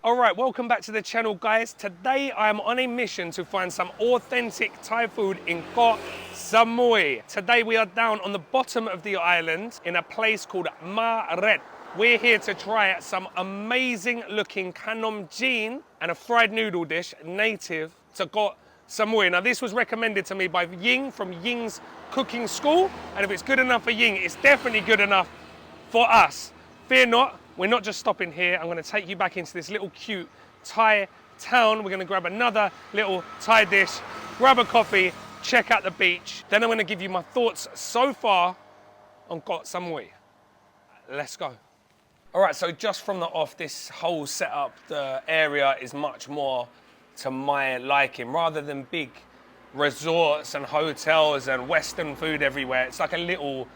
Alright, welcome back to the channel, guys. Today I am on a mission to find some authentic Thai food in Koh Samui. Today we are down on the bottom of the island in a place called Maret. We're here to try some amazing looking kanom jeen and a fried noodle dish native to Koh Samui. Now this was recommended to me by Ying from Ying's cooking school, and if it's good enough for Ying, it's definitely good enough for us. Fear not, we're not just stopping here. I'm going to take you back into this little cute Thai town. We're going to grab another little Thai dish, grab a coffee, check out the beach. Then I'm going to give you my thoughts so far on Koh Samui. Let's go. All right, so just from the off, this whole setup, the area is much more to my liking. Rather than big resorts and hotels and Western food everywhere, it's like a little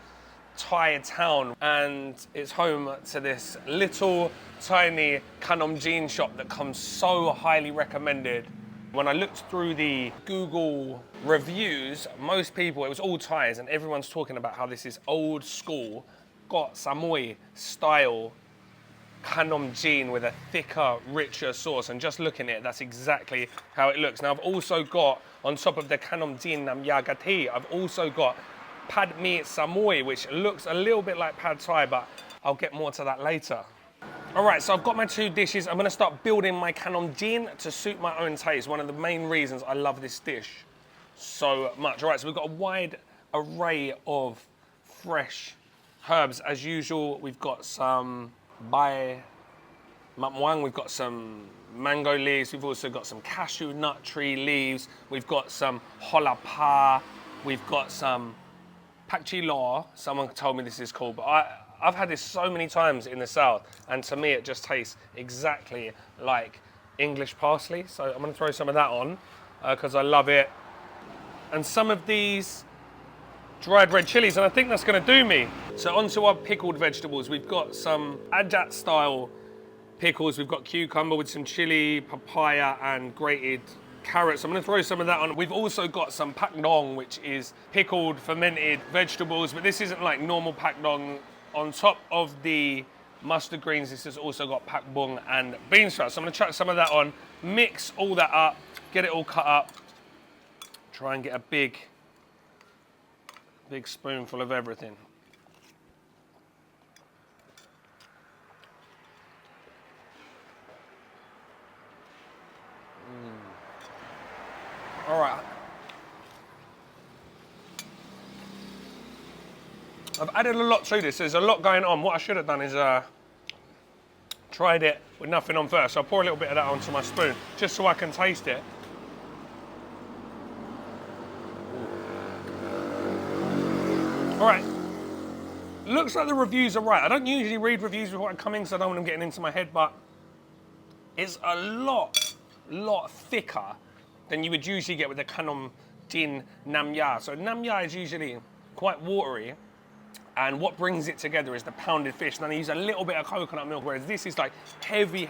Thai town, and it's home to this little tiny kanom jeen shop that comes so highly recommended. When I looked through the Google reviews, most people, it was all Thais, and everyone's talking about how this is old school Koh Samui style kanom jeen with a thicker, richer sauce. And just looking at it, that's exactly how it looks. Now I've also got, on top of the kanom jeen nam ya gati, I've also got pad mi samui, which looks a little bit like pad Thai, but I'll get more to that later. All right, so I've got my two dishes. I'm gonna start building my kanom jeen to suit my own taste. One of the main reasons I love this dish so much. All right, so we've got a wide array of fresh herbs. As usual, we've got some bai mapmuang, we've got some mango leaves, we've also got some cashew nut tree leaves, we've got some hola pa, we've got some pak chi law, someone told me this is called, but I've had this so many times in the south, and to me it just tastes exactly like English parsley. So I'm gonna throw some of that on because I love it. And some of these dried red chilies, and I think that's gonna do me. So onto our pickled vegetables. We've got some ajat style pickles. We've got cucumber with some chili, papaya, and grated carrots. I'm gonna throw some of that on. We've also got some pak dong, which is pickled fermented vegetables, but this isn't like normal pak dong. On top of the mustard greens, this has also got pak bung and bean sprouts. So I'm gonna chuck some of that on, mix all that up, get it all cut up, try and get a big spoonful of everything. All right. I've added a lot to this. There's a lot going on. What I should have done is tried it with nothing on first. So I'll pour a little bit of that onto my spoon just so I can taste it. All right. Looks like the reviews are right. I don't usually read reviews before I come in because I don't want them getting into my head, but it's a lot thicker than you would usually get with the kanom jeen nam ya. So nam ya is usually quite watery, and what brings it together is the pounded fish. And then I use a little bit of coconut milk, whereas this is like heavy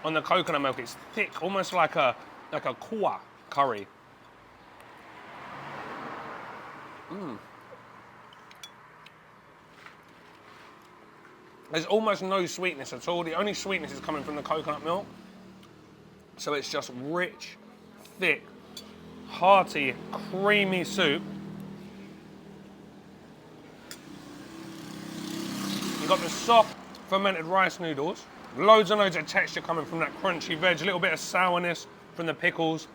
on the coconut milk. It's thick, almost like a kuah curry. There's almost no sweetness at all. The only sweetness is coming from the coconut milk. So it's just rich, thick, hearty, creamy soup. You've got the soft fermented rice noodles. Loads and loads of texture coming from that crunchy veg. A little bit of sourness from the pickles.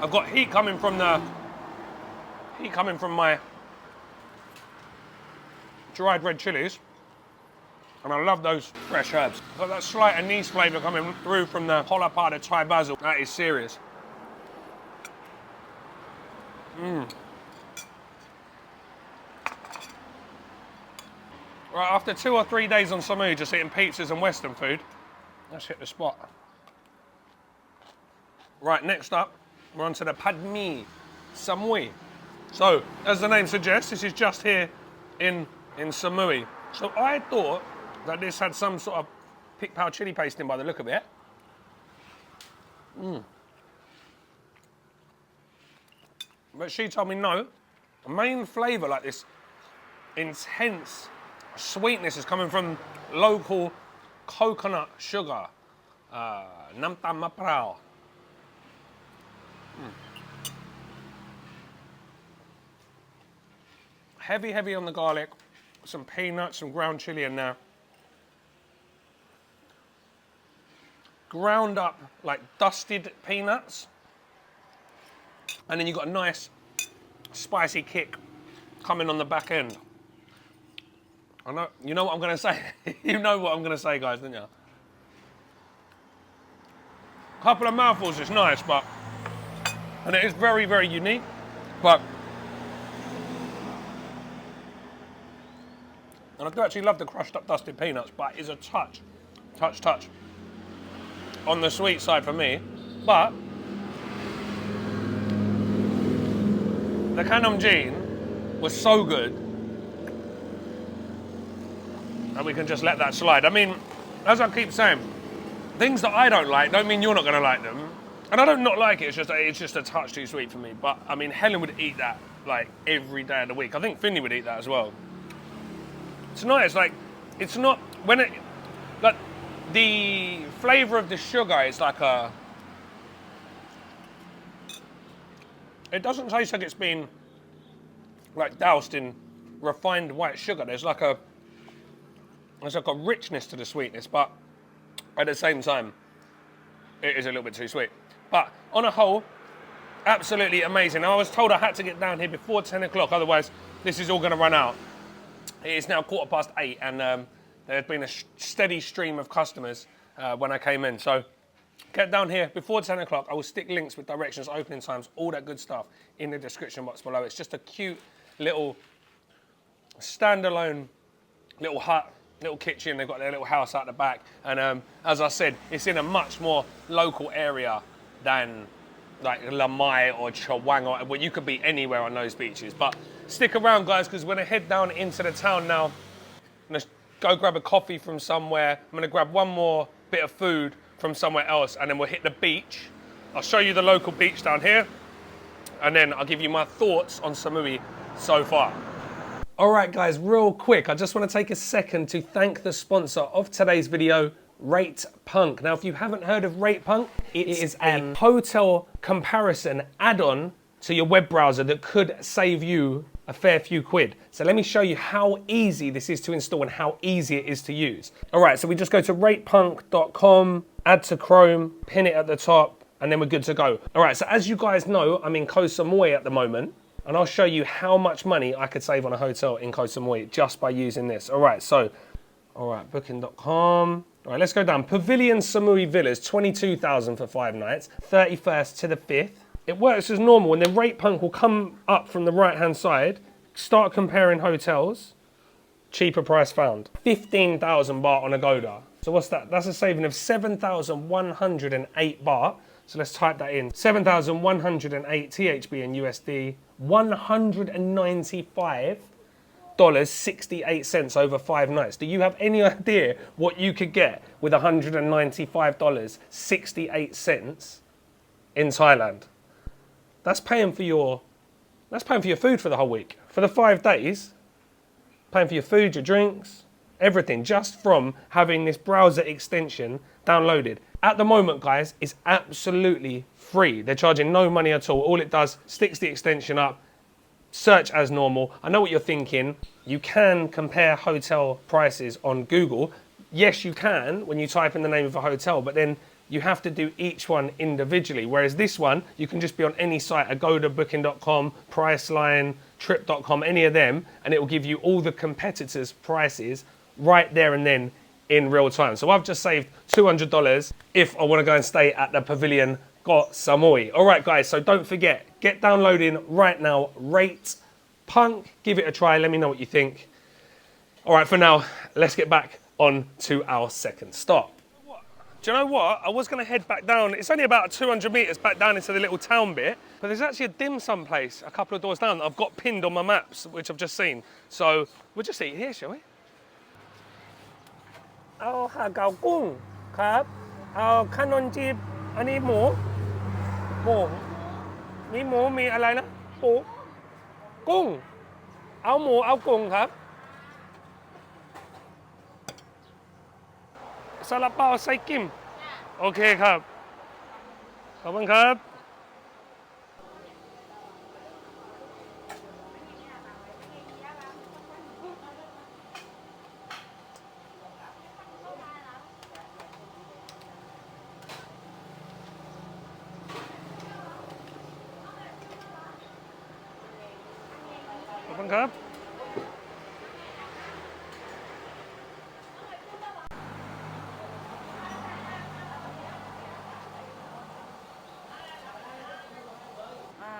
I've got heat coming from my dried red chilies. And I love those fresh herbs. Got that slight anise flavour coming through from the hola pa, the Thai basil. That is serious. Right, after 2 or 3 days on Samui just eating pizzas and Western food, let's hit the spot. Right, next up, we're onto the pad mi samui. So, as the name suggests, this is just here in Samui. So I thought that this had some sort of pick pow chili paste in by the look of it. But she told me no. The main flavour, like this intense sweetness is coming from local coconut sugar. น้ำตำมะพร้าว Heavy on the garlic. Some peanuts, some ground chili in there. Ground up, like dusted peanuts. And then you've got a nice spicy kick coming on the back end. I know, you know what I'm going to say? You know what I'm going to say, guys, don't you? Couple of mouthfuls is nice, but... And it is very, very unique, but... And I do actually love the crushed up dusted peanuts, but it's a touch on the sweet side for me. But the kanom jeen was so good that we can just let that slide. I mean, as I keep saying, things that I don't like don't mean you're not going to like them. And I don't not like it, it's just a touch too sweet for me. But I mean, Helen would eat that like every day of the week. I think Finley would eat that as well. It's nice, like, it's not, when it, like, the flavour of the sugar is like a, it doesn't taste like it's been, like, doused in refined white sugar. There's like a richness to the sweetness, but at the same time, it is a little bit too sweet. But on a whole, absolutely amazing. I was told I had to get down here before 10 o'clock, otherwise this is all going to run out. It is now 8:15, and there had been a steady stream of customers when I came in. So get down here before 10 o'clock. I will stick links with directions, opening times, all that good stuff in the description box below. It's just a cute little standalone little hut, little kitchen. They've got their little house out the back. And as I said, it's in a much more local area than like Lamai or Chawang, or well, you could be anywhere on those beaches. But stick around, guys, because we're going to head down into the town now. I'm going to go grab a coffee from somewhere. I'm going to grab one more bit of food from somewhere else, and then we'll hit the beach. I'll show you the local beach down here, and then I'll give you my thoughts on Samui so far. All right, guys, real quick, I just want to take a second to thank the sponsor of today's video, RatePunk. Now, if you haven't heard of RatePunk, it is a hotel comparison add-on to your web browser that could save you a fair few quid. So let me show you how easy this is to install and how easy it is to use. All right, so we just go to ratepunk.com, add to Chrome, pin it at the top, and then we're good to go. All right, so as you guys know, I'm in Koh Samui at the moment, and I'll show you how much money I could save on a hotel in Koh Samui just by using this. All right, so, all right, booking.com. All right, let's go down. Pavilion Samui Villas, 22,000 for 5 nights, 31st to the 5th. It works as normal, and then RatePunk will come up from the right-hand side, start comparing hotels, cheaper price found. 15,000 baht on Agoda. So what's that? That's a saving of 7,108 baht. So let's type that in. 7,108 THB in USD, $195.68 over 5 nights. Do you have any idea what you could get with $195.68 in Thailand? That's paying for your food for the whole week. For the 5 days, paying for your food, your drinks, everything, just from having this browser extension downloaded. At the moment, guys, it's absolutely free. They're charging no money at all. All it does, sticks the extension up, search as normal. I know what you're thinking. You can compare hotel prices on Google. Yes, you can when you type in the name of a hotel, but then you have to do each one individually. Whereas this one, you can just be on any site, Agoda, Booking.com, Priceline, Trip.com, any of them, and it will give you all the competitors' prices right there and then in real time. So I've just saved $200 if I want to go and stay at the Pavilion Koh Samui. All right, guys, so don't forget, get downloading right now, RatePunk, give it a try, let me know what you think. All right, for now, let's get back on to our second stop. Do you know what? I was going to head back down. It's only about 200 metres back down into the little town bit, but there's actually a dim sum place a couple of doors down that I've got pinned on my maps, which I've just seen. So we'll just eat here, shall we? เอาห่าเก๋ากุ้งครับเอาขนมจีบอันนี้หมูมีหมูมีอะไรนะปูกุ้งเอาหมูเอากุ้งครับ ซาลาเปาไส้กิมโอเคครับขอบคุณครับขอบคุณครับ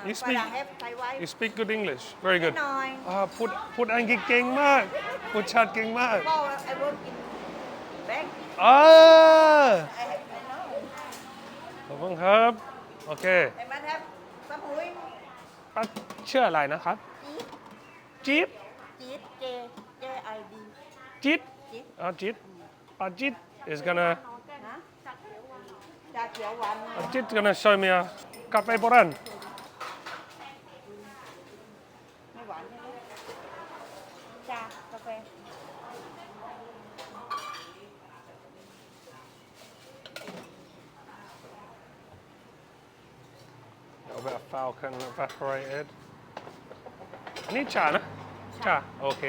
You speak You speak good English very good น้อย พูดอังกฤษเก่งมากพูดชัดเก่งมาก ก็ I work in bank อ่า I know ขอบคุณครับโอเค I must have สมุย ป้าชื่ออะไรนะครับจิ๊บ จี๊ด J I D จิ๊ด จี๊ด จิ๊ดป้าจิ๊ด is gonna นะชาเขียวหวาน จิ๊ด gonna show me a cafe โบราณ ไม่หวานใช่ไหมชากาแฟ A bit of falcon evaporated อันนี้ชานะชาโอเค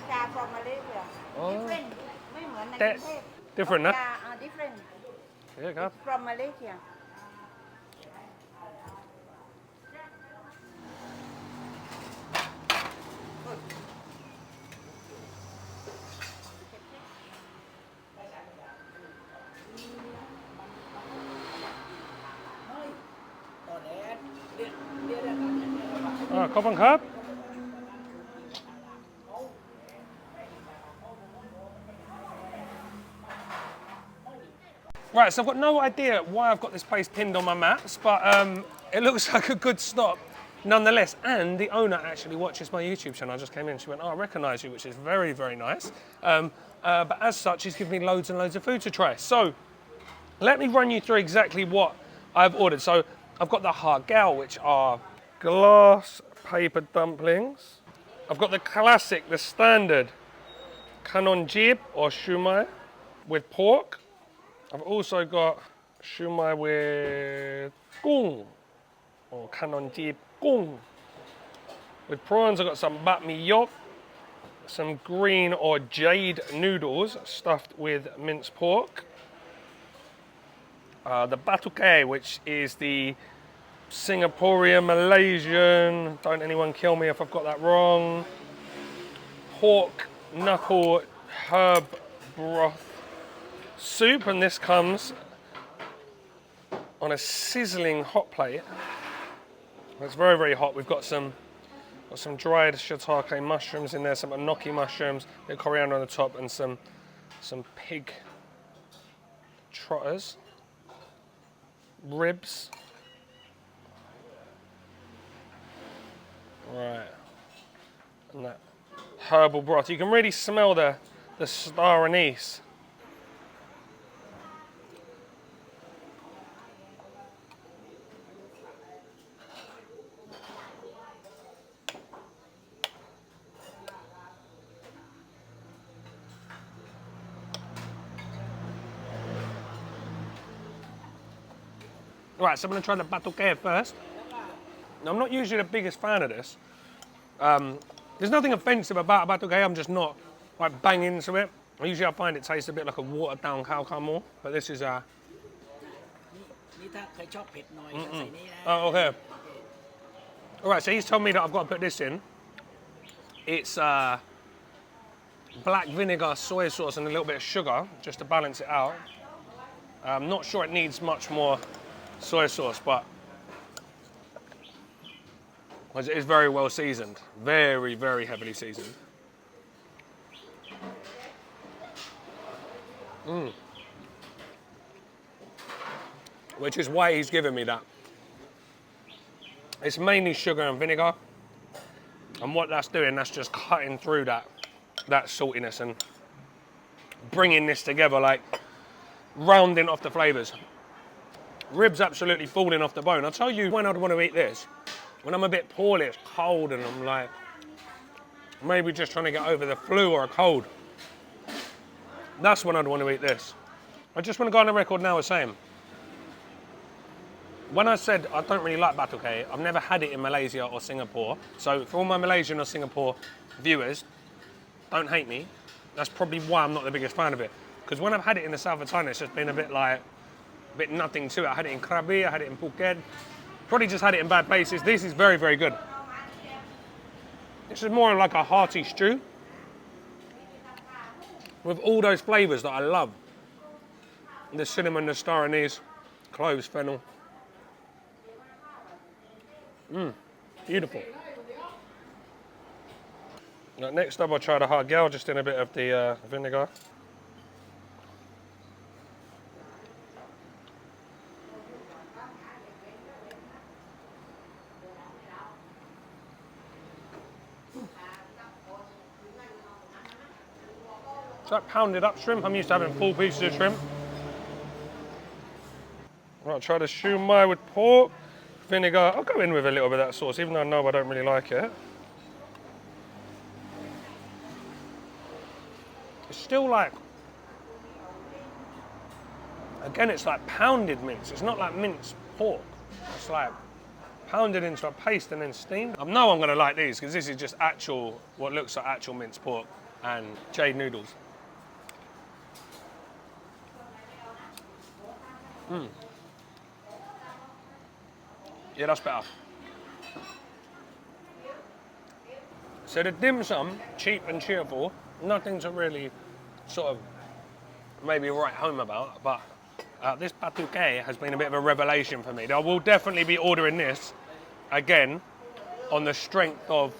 ชา from Malaysia อ๋อ different ไม่เหมือนในก แต่ รุงเทพ different นะ ชา different โอเคครับ from Malaysia ขอบคุณครับ Right, so I've got no idea why I've got this place pinned on my maps, but it looks like a good stop nonetheless. And the owner actually watches my YouTube channel. I just came in, she went, oh, I recognise you, which is very, very nice. But as such, she's given me loads and loads of food to try. So let me run you through exactly what I've ordered. So I've got the hagao, which are glass paper dumplings. I've got the classic, the standard kanon jib or shumai with pork. I've also got shumai with gung or kanon jib gung. With prawns, I've got some bat mi yok, some green or jade noodles stuffed with minced pork. The batuke, which is the Singaporean, Malaysian, don't anyone kill me if I've got that wrong, pork knuckle herb broth soup, and this comes on a sizzling hot plate. It's very, very hot. We've got some dried shiitake mushrooms in there, some enoki mushrooms, a bit of coriander on the top, and some pig trotters, ribs. Right, and that herbal broth. You can really smell the star anise. Right, so I'm going to try the batuke first. Now, I'm not usually the biggest fan of this. There's nothing offensive about batuke, I'm just not like banging into it. Usually I find it tastes a bit like a watered down cow more, but this is Oh, okay. Alright, so he's told me that I've got to put this in. It's black vinegar, soy sauce and a little bit of sugar, just to balance it out. I'm not sure it needs much more soy sauce, but it is very well seasoned. Very, very heavily seasoned. Which is why he's given me that. It's mainly sugar and vinegar. And what that's doing, that's just cutting through that saltiness and bringing this together, like rounding off the flavours. Ribs absolutely falling off the bone. I'll tell you when I'd want to eat this. When I'm a bit poorly, it's cold and I'm like, maybe just trying to get over the flu or a cold. That's when I'd want to eat this. I just want to go on the record now as saying, when I said I don't really like batuke, I've never had it in Malaysia or Singapore. So for all my Malaysian or Singapore viewers, don't hate me. That's probably why I'm not the biggest fan of it. Because when I've had it in the south of China, it's just been a bit nothing to it. I had it in Krabi, I had it in Phuket. Probably just had it in bad places. This is very, very good. This is more like a hearty stew with all those flavours that I love. The cinnamon, the star anise, cloves, fennel. Beautiful. Right, next up, I'll try the hard gel, just in a bit of the vinegar. It's like pounded up shrimp. I'm used to having full pieces of shrimp. Right, try the siu mai with pork, vinegar. I'll go in with a little bit of that sauce, even though I know I don't really like it. It's still like, again, it's like pounded mince. It's not like minced pork. It's like pounded into a paste and then steamed. I know I'm going to like these because this is just actual, what looks like actual minced pork and jade noodles. Yeah, that's better. So the dim sum, cheap and cheerful, nothing to really sort of maybe write home about, but this batuke has been a bit of a revelation for me. I will definitely be ordering this again on the strength of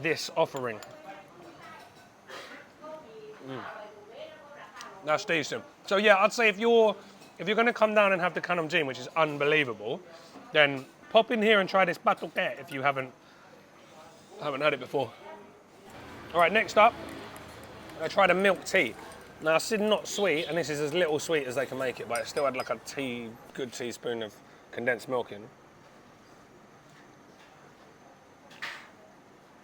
this offering. That's decent. So yeah, I'd say if you're going to come down and have the kanom jeen, which is unbelievable, then pop in here and try this batuke if you haven't had it before. All right, next up, I tried a milk tea. Now, it's not sweet, and this is as little sweet as they can make it, but it still had like a good teaspoon of condensed milk in.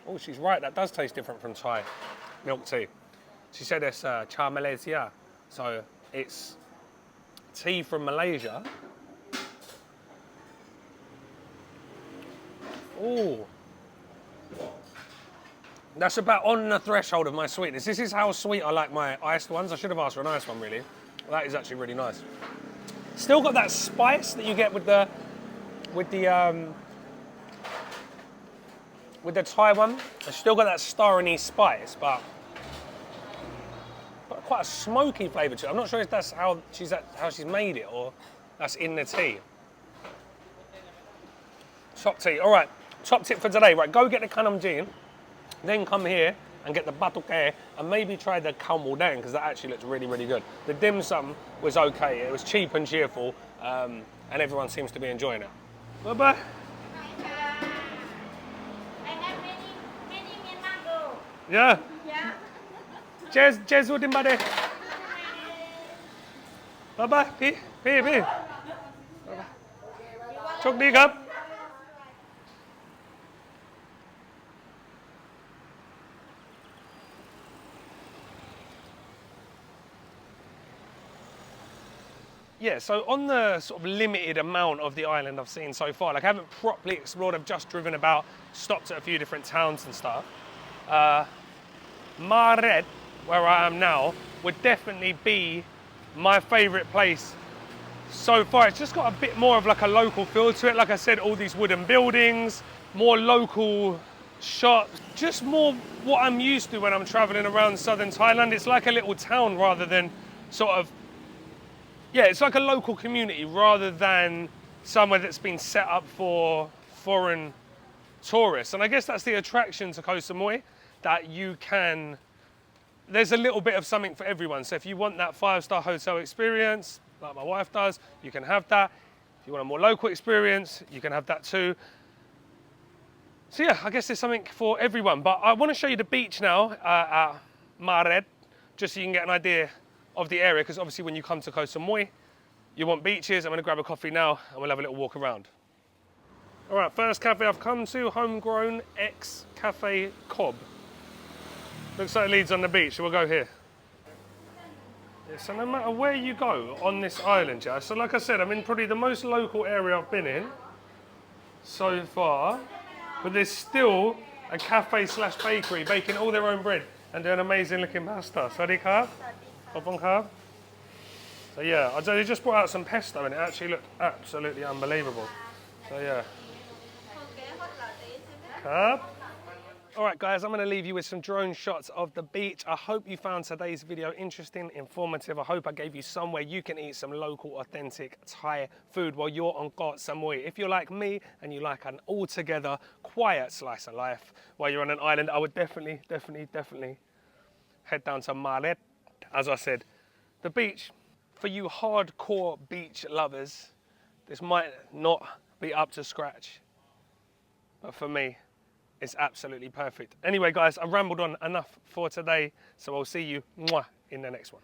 Oh, she's right, that does taste different from Thai milk tea. She said it's cha Malaysia, so it's tea from Malaysia. Oh, that's about on the threshold of my sweetness. This is how sweet I like my iced ones. I should have asked for an iced one, really. That is actually really nice. Still got that spice that you get with the Thai one. It's still got that star anise spice, but quite a smoky flavour to it. I'm not sure if that's how she's made it or that's in the tea. Top tea. All right, top tip for today. Right, go get the kanom jeen, then come here and get the batuke and maybe try the khao mu dang because that actually looks really, really good. The dim sum was okay. It was cheap and cheerful, and everyone seems to be enjoying it. Bye bye. I have many Myanmar girls. Yeah. Yeah. Cheers, everybody. Bye bye. พี่ โชคดีครับ Yeah, so on the sort of limited amount of the island I've seen so far, like I haven't properly explored, I've just driven about, stopped at a few different towns and stuff. Maret, where I am now, would definitely be my favourite place so far. It's just got a bit more of like a local feel to it. Like I said, all these wooden buildings, more local shops, just more what I'm used to when I'm travelling around southern Thailand. It's like a little town rather than sort of, yeah, it's like a local community rather than somewhere that's been set up for foreign tourists. And I guess that's the attraction to Koh Samui, that you can, there's a little bit of something for everyone. So if you want that 5-star hotel experience, like my wife does, you can have that. If you want a more local experience, you can have that too. So yeah, I guess there's something for everyone. But I want to show you the beach now at Maret, just so you can get an idea of the area, because obviously when you come to Koh Samui, you want beaches. I'm going to grab a coffee now and we'll have a little walk around. All right, first cafe I've come to, Homegrown X Cafe Cobb. Looks like it leads on the beach, so we'll go here. Yeah, so no matter where you go on this island, yeah, so like I said, I'm in probably the most local area I've been in so far, but there's still a cafe slash bakery baking all their own bread and doing amazing looking pasta. Sawasdee krab. Khop krab. So yeah, they just brought out some pesto and it actually looked absolutely unbelievable. So yeah. Krab. Alright guys, I'm going to leave you with some drone shots of the beach. I hope you found today's video interesting, informative. I hope I gave you somewhere you can eat some local, authentic Thai food while you're on Koh Samui. If you're like me and you like an altogether quiet slice of life while you're on an island, I would definitely head down to Maret. As I said, the beach, for you hardcore beach lovers, this might not be up to scratch, but for me, it's absolutely perfect. Anyway, guys, I've rambled on enough for today, so I'll see you in the next one.